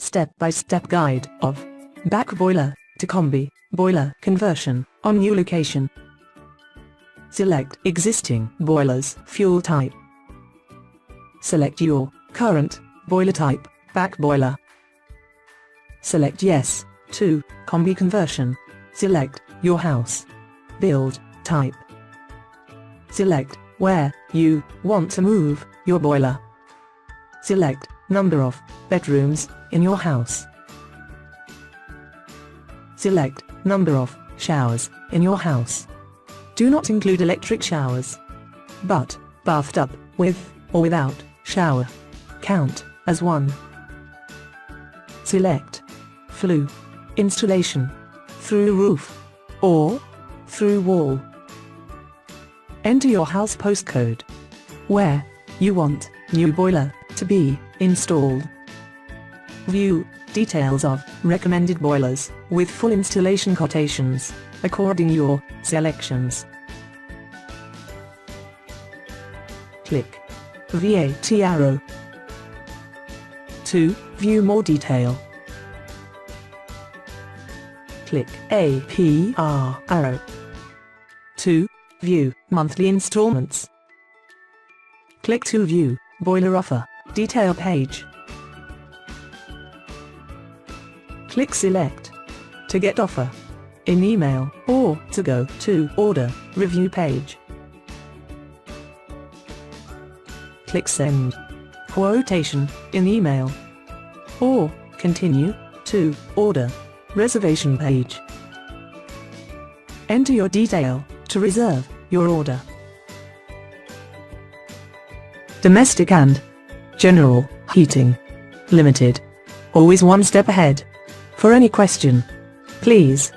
step-by-step guide of back boiler to Combi boiler conversion on new location. Select existing boiler's fuel type. Select your current boiler type, back boiler. Select yes to Combi conversion. Select your house build type. Select where you want to move your boiler. Select number of bedrooms in your house. Select number of showers in your house. Do not include electric showers, but bathtub with or without shower count as one. Select flue installation through roof or through wall. Enter your house postcode where you want new boiler to be installed. View details of recommended boilers with full installation quotations according your selections. Click VAT arrow to view more detail. Click APR arrow to view monthly installments. Click to view boiler offer detail page. Click select to get offer in email or to go to order review page. Click send quotation in email or continue to order reservation page. Enter your detail to reserve your order. Domestic and General Heating Limited. Always one step ahead. For any question, please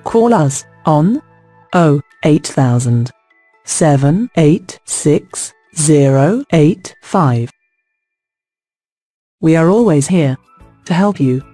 call us on 08000 786 085. We are always here to help you.